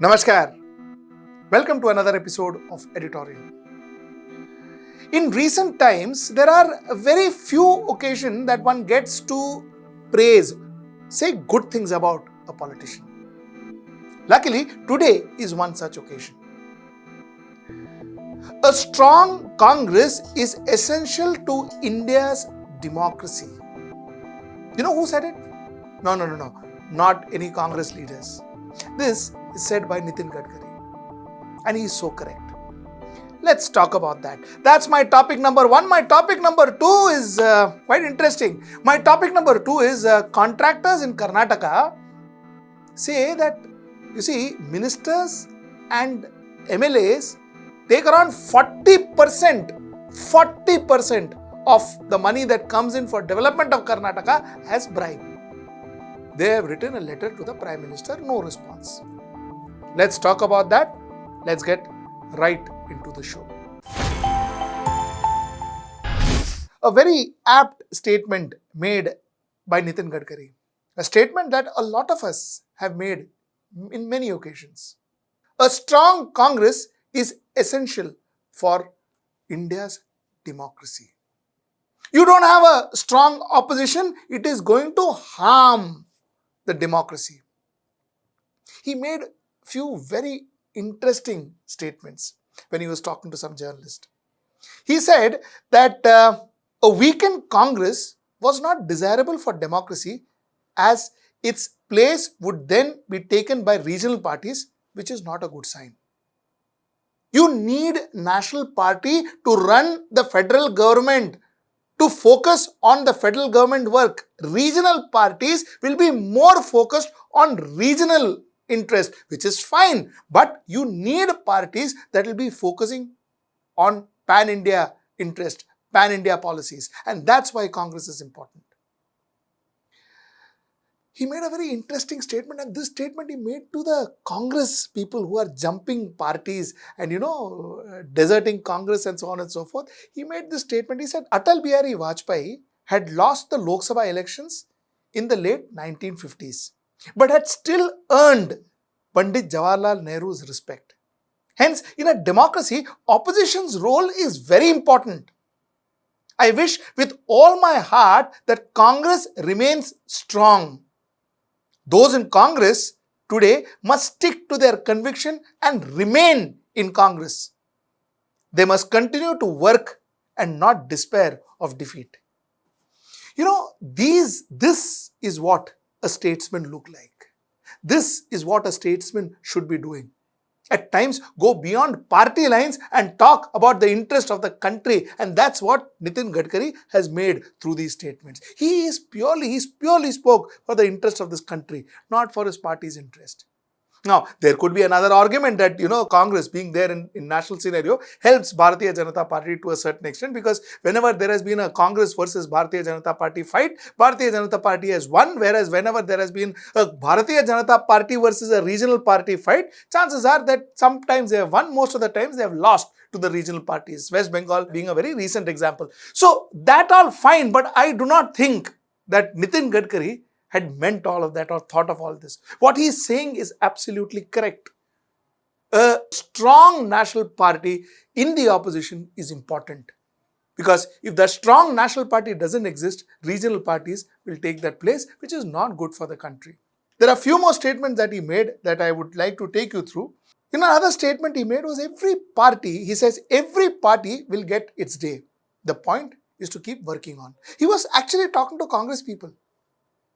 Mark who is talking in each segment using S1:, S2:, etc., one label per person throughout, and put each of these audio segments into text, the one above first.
S1: Namaskar. Welcome to another episode of Editorial. In recent times, there are very few occasions that one gets to praise, say good things about a politician. Luckily, today is one such occasion. A strong Congress is essential to India's democracy. You know who said it? No. Not any Congress leaders. This is said by Nitin Gadkari. And he is so correct. Let's talk about that. That's my topic number one. My topic number two is quite interesting. My topic number two is contractors in Karnataka say that, you see, ministers and MLAs take around 40% of the money that comes in for development of Karnataka as bribe. They have written a letter to the Prime Minister, no response. Let's talk about that. Let's get right into the show. A very apt statement made by Nitin Gadkari. A statement that a lot of us have made in many occasions. A strong Congress is essential for India's democracy. You don't have a strong opposition, it is going to harm the democracy. He made few very interesting statements when he was talking to some journalist. He said that a weakened Congress was not desirable for democracy as its place would then be taken by regional parties, which is not a good sign. You need national party to run the federal government, to focus on the federal government work. Regional parties will be more focused on regional interest, which is fine. But you need parties that will be focusing on pan-India interest, pan-India policies. And that's why Congress is important. He made a very interesting statement, and this statement he made to the Congress people who are jumping parties and, deserting Congress and so on and so forth. He made this statement. He said, Atal Bihari Vajpayee had lost the Lok Sabha elections in the late 1950s, but had still earned Pandit Jawaharlal Nehru's respect. Hence, in a democracy, opposition's role is very important. I wish with all my heart that Congress remains strong. Those in Congress today must stick to their conviction and remain in Congress. They must continue to work and not despair of defeat. This is what a statesman look like. This is what a statesman should be doing. At times, go beyond party lines and talk about the interest of the country. And that's what Nitin Gadkari has made through these statements. He purely spoke for the interest of this country, not for his party's interest. Now, there could be another argument that, Congress being there in national scenario helps Bharatiya Janata Party to a certain extent, because whenever there has been a Congress versus Bharatiya Janata Party fight, Bharatiya Janata Party has won, whereas whenever there has been a Bharatiya Janata Party versus a regional party fight, chances are that sometimes they have won, most of the times they have lost to the regional parties, West Bengal being a very recent example. So, that all fine, but I do not think that Nitin Gadkari had meant all of that or thought of all this. What he is saying is absolutely correct. A strong national party in the opposition is important, because if the strong national party doesn't exist, regional parties will take that place, which is not good for the country. There are a few more statements that he made that I would like to take you through. Another statement he made was he says every party will get its day. The point is to keep working on. He was actually talking to Congress people.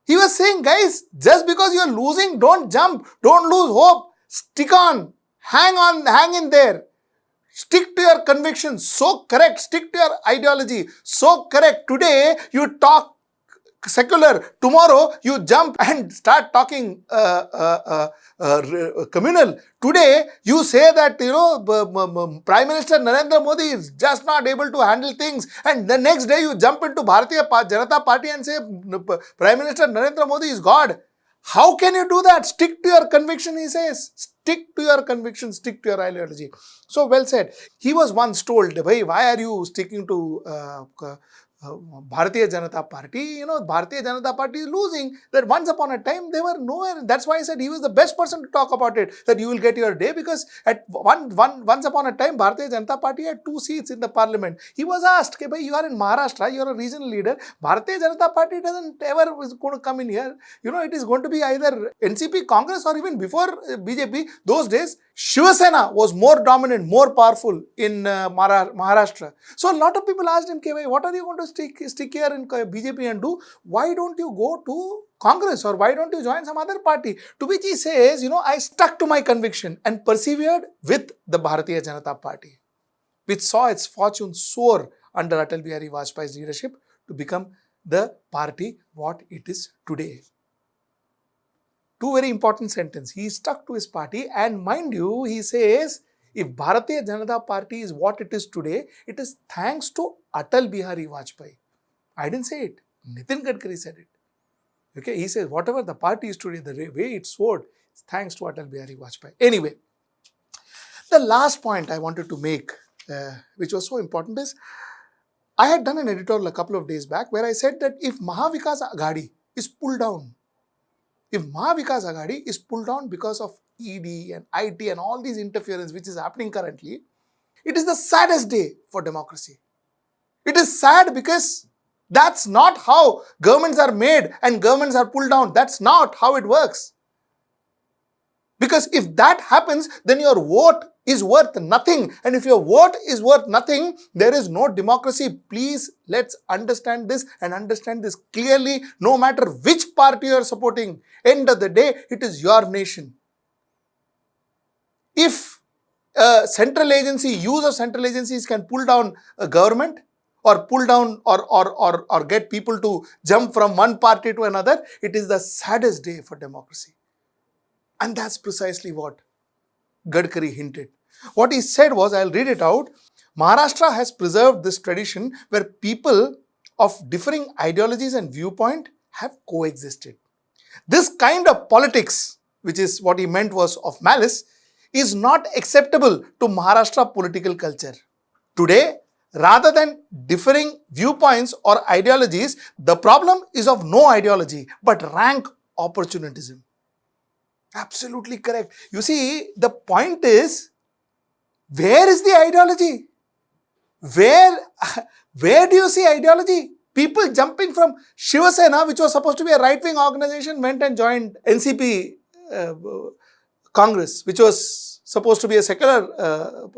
S1: He was saying, guys, just because you're losing, don't jump, don't lose hope, stick on, hang in there. Stick to your convictions, so correct, stick to your ideology, so correct. Today, you talk secular, tomorrow you jump and start talking communal. Today, you say that, Prime Minister Narendra Modi is just not able to handle things, and the next day you jump into Bharatiya Janata Party and say Prime Minister Narendra Modi is God. How can you do that? Stick to your conviction, he says. Stick to your conviction, stick to your ideology. So well said. He was once told, why are you sticking to Bharatiya Janata Party, Bharatiya Janata Party is losing. That once upon a time they were nowhere. That's why I said he was the best person to talk about it. That you will get your day, because at once upon a time Bharatiya Janata Party had 2 seats in the parliament. He was asked, "Okay, bhai, you are in Maharashtra, you are a regional leader. Bharatiya Janata Party doesn't ever is going to come in here. It is going to be either NCP, Congress, or even before BJP. Those days Shiva Sena was more dominant, more powerful in Maharashtra. So a lot of people asked him, "Okay, what are you going to stick here in BJP and do? Why don't you go to Congress, or why don't you join some other party?" To which he says, I stuck to my conviction and persevered with the Bharatiya Janata Party, which saw its fortune soar under Atal Bihari Vajpayee's leadership to become the party what it is today. 2 very important sentences. He stuck to his party, and mind you, he says, if Bharatiya Janata Party is what it is today, it is thanks to Atal Bihari Vajpayee. I didn't say it. Nitin Gadkari said it. Okay, he says whatever the party is today, the way it soared, it's thanks to Atal Bihari Vajpayee. Anyway, the last point I wanted to make, which was so important, is I had done an editorial a couple of days back where I said that if Mahavikas Aghadi is pulled down, because of ED and IT and all these interference which is happening currently, it is the saddest day for democracy. It is sad because that's not how governments are made and governments are pulled down. That's not how it works. Because if that happens, then your vote is worth nothing. And if your vote is worth nothing, there is no democracy. Please, let's understand this and understand this clearly. No matter which party you are supporting, end of the day, it is your nation. If central agency, use of central agencies can pull down a government, or pull down or get people to jump from one party to another, it is the saddest day for democracy. And that's precisely what Gadkari hinted. What he said was, I'll read it out. Maharashtra has preserved this tradition where people of differing ideologies and viewpoint have coexisted. This kind of politics, which is what he meant was of malice, is not acceptable to Maharashtra political culture. Today, rather than differing viewpoints or ideologies, the problem is of no ideology, but rank opportunism. Absolutely correct. You see, the point is, where is the ideology? Where do you see ideology? People jumping from Shiva Sena, which was supposed to be a right-wing organization, went and joined NCP Congress, which was supposed to be a secular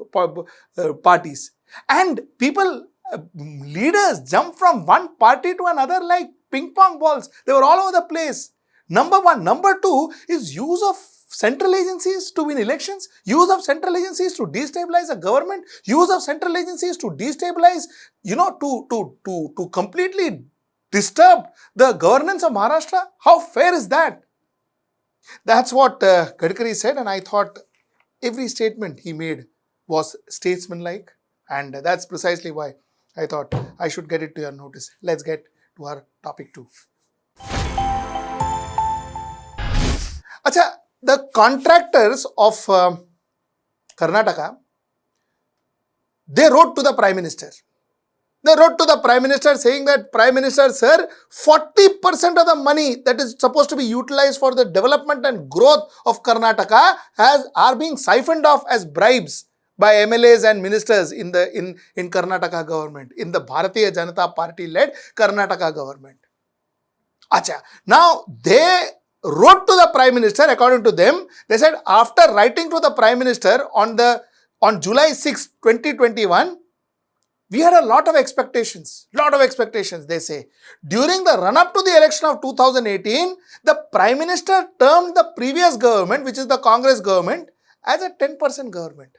S1: parties. And people, leaders jump from one party to another like ping pong balls. They were all over the place. Number one. Number two is use of central agencies to win elections, use of central agencies to destabilize a government, use of central agencies to destabilize, to completely disturb the governance of Maharashtra. How fair is that? That's what Gadkari said, and I thought every statement he made was statesmanlike, and that's precisely why I thought I should get it to your notice. Let's get to our topic 2. Acha, the contractors of Karnataka, they wrote to the Prime Minister. They wrote to the Prime Minister saying that, Prime Minister, sir, 40% of the money that is supposed to be utilized for the development and growth of Karnataka are being siphoned off as bribes by MLAs and ministers in Karnataka government, in the Bharatiya Janata Party led Karnataka government. Acha, now they wrote to the Prime Minister. According to them, they said, after writing to the Prime Minister on July 6, 2021, we had a lot of expectations, they say. During the run-up to the election of 2018, the Prime Minister termed the previous government, which is the Congress government, as a 10% government.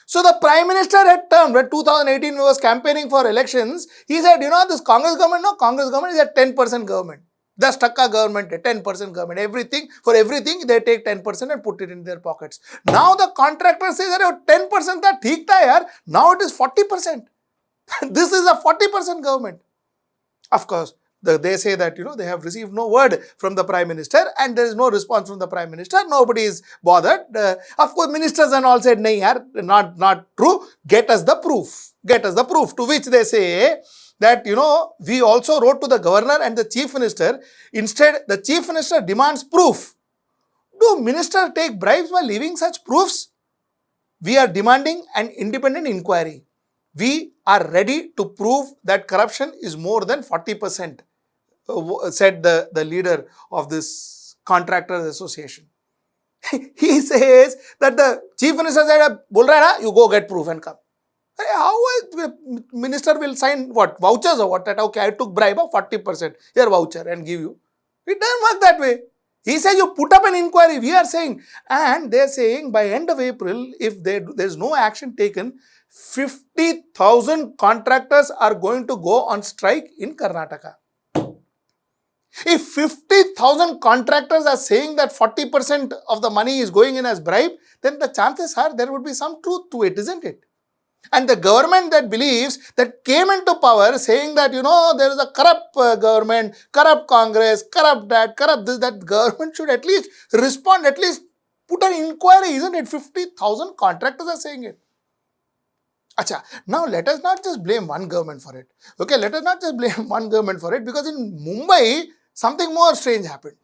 S1: So the Prime Minister had termed, when 2018 he was campaigning for elections, he said, this Congress government is a 10% government. The Stakka government, a 10% government, for everything they take 10% and put it in their pockets. Now the contractor says, 10% tha theek tha yaar, now it is 40%. This is a 40% government. Of course, they say that, they have received no word from the Prime Minister and there is no response from the Prime Minister. Nobody is bothered. Of course, ministers and all said, nahi yaar, not true. Get us the proof. To which they say that, we also wrote to the governor and the chief minister. Instead, the chief minister demands proof. Do ministers take bribes by leaving such proofs? We are demanding an independent inquiry. We are ready to prove that corruption is more than 40%, said the leader of this contractors association. He says that the chief minister said, "Bol raha hai na, you go get proof and come." How a minister will sign what? Vouchers or what? That okay, I took bribe of 40%. Here voucher and give you. It doesn't work that way. He says you put up an inquiry. We are saying, and they're saying by end of April, if there's no action taken, 50,000 contractors are going to go on strike in Karnataka. If 50,000 contractors are saying that 40% of the money is going in as bribe, then the chances are there would be some truth to it, isn't it? And the government that believes, that came into power saying that, there is a corrupt government, corrupt Congress, corrupt that, corrupt this, that government should at least respond, at least put an inquiry, isn't it? 50,000 contractors are saying it. Acha, now let us not just blame one government for it. Okay, let us not just blame one government for it, because in Mumbai, something more strange happened.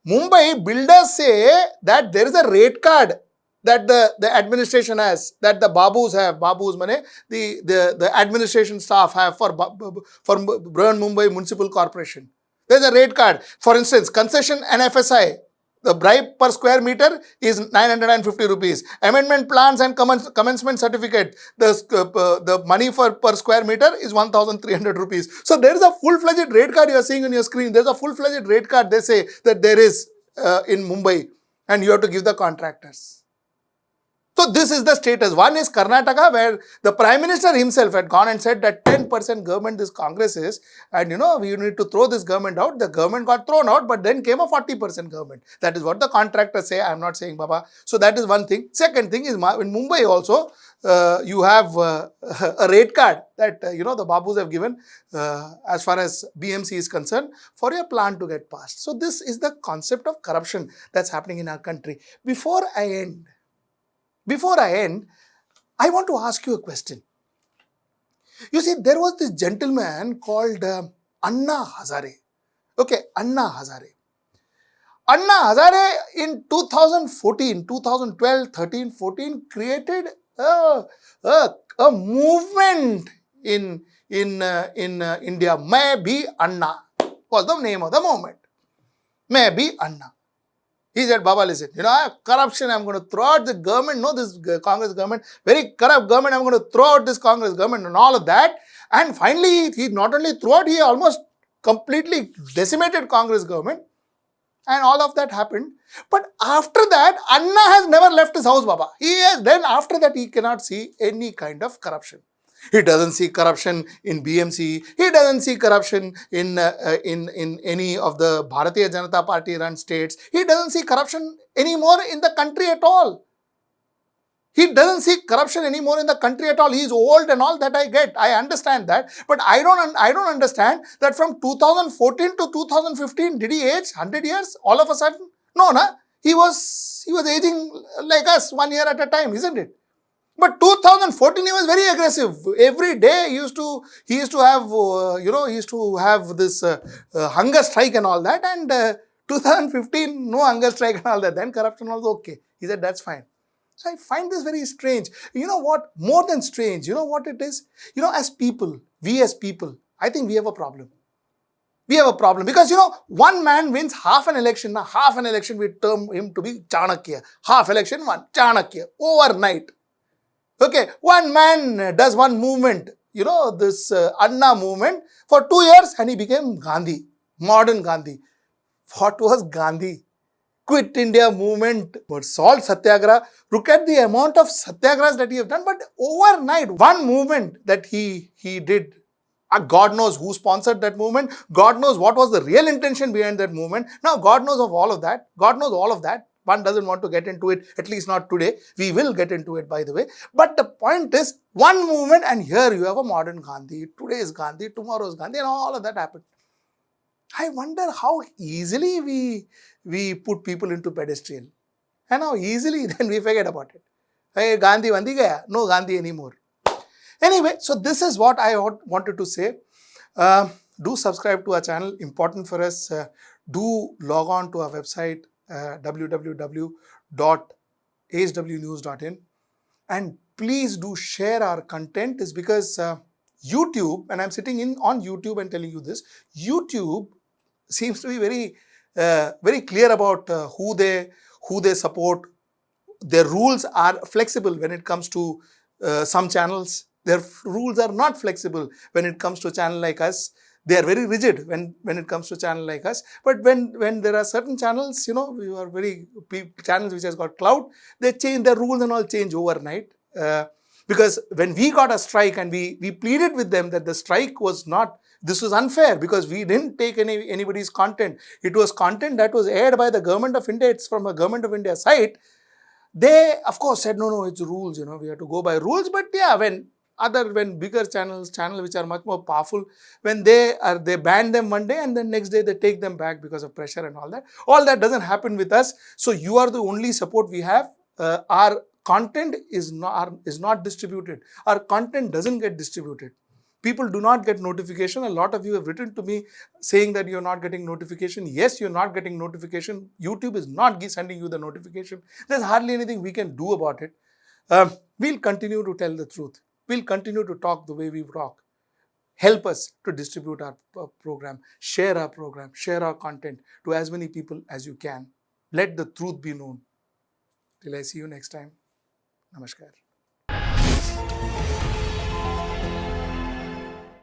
S1: Mumbai builders say that there is a rate card that the administration has, that the babus have. Babus mane the administration staff have for Mumbai Municipal Corporation. There is a rate card. For instance, concession and FSI, the bribe per square meter is 950 rupees. Amendment plans and commencement certificate, the money for per square meter is 1,300 rupees. So there is a full-fledged rate card you are seeing on your screen. There is a full-fledged rate card they say that there is in Mumbai, and you have to give the contractors. So this is the status. One is Karnataka, where the Prime Minister himself had gone and said that 10% government this Congress is, and we need to throw this government out. The government got thrown out, but then came a 40% government. That is what the contractors say. I am not saying Baba. So that is one thing. Second thing is in Mumbai also, you have a rate card that the Babus have given as far as BMC is concerned for your plan to get passed. So this is the concept of corruption that's happening in our country. Before I end, I want to ask you a question. You see, there was this gentleman called Anna Hazare. Okay, Anna Hazare. Anna Hazare in 2014, 2012, 13, 14 created a movement in India. Main bhi Anna was the name of the movement. Main bhi Anna. He said, Baba, listen, corruption, I'm going to throw out the government, this Congress government, very corrupt government, I'm going to throw out this Congress government and all of that. And finally, he not only threw out, he almost completely decimated Congress government. And all of that happened. But after that, Anna has never left his house, Baba. Then after that, he cannot see any kind of corruption. He doesn't see corruption in BMC. He doesn't see corruption in any of the Bharatiya Janata Party run states. He doesn't see corruption anymore in the country at all. He doesn't see corruption anymore in the country at all. He is old and all that I get. I understand that. But I don't understand that from 2014 to 2015, did he age 100 years all of a sudden? No, na? He was aging like us 1 year at a time, isn't it? But 2014 he was very aggressive. Every day he used to have this hunger strike and all that. And 2015 no hunger strike and all that. Then corruption was okay. He said that's fine. So I find this very strange. You know what? More than strange. You know what it is? As people, I think we have a problem. We have a problem because one man wins half an election. Half an election we term him to be Chanakya. Half election one Chanakya overnight. Okay, one man does one movement, this Anna movement for 2 years and he became Gandhi, modern Gandhi. What was Gandhi? Quit India movement, but salt satyagraha. Look at the amount of satyagrahas that he has done, but overnight, one movement that he did. God knows who sponsored that movement. God knows what was the real intention behind that movement. Now, God knows of all of that. God knows all of that. One doesn't want to get into it, at least not today. We will get into it, by the way. But the point is, one movement and here you have a modern Gandhi. Today is Gandhi, tomorrow is Gandhi and all of that happened. I wonder how easily we put people into pedestal. And how easily then we forget about it. Hey, Gandhi Vandi gaya, no Gandhi anymore. Anyway, so this is what I wanted to say. Do subscribe to our channel, important for us. Do log on to our website, www.hwnews.in, and please do share our content. Is because YouTube, and I'm sitting in on YouTube and telling you this, YouTube seems to be very clear about who they support. Their rules are flexible when it comes to some channels. Their rules are not flexible when it comes to a channel like us. They are very rigid when it comes to a channel like us. But when there are certain channels, we are channels which has got clout, they change their rules and all change overnight. Because when we got a strike and we pleaded with them that the strike was not, this was unfair because we didn't take anybody's content. It was content that was aired by the government of India. It's from a government of India site. They, of course, said, no, it's rules, we have to go by rules. But yeah, when bigger channels which are much more powerful, when they ban them one day and then next day they take them back because of pressure and all that. All that doesn't happen with us. So you are the only support we have. Our content is not distributed. Our content doesn't get distributed. People do not get notification. A lot of you have written to me saying that you're not getting notification. Yes, you're not getting notification. YouTube is not sending you the notification. There's hardly anything we can do about it. We'll continue to tell the truth. We'll continue to talk the way we talk. Help us to distribute our program, share our content to as many people as you can. Let the truth be known. Till I see you next time. Namaskar.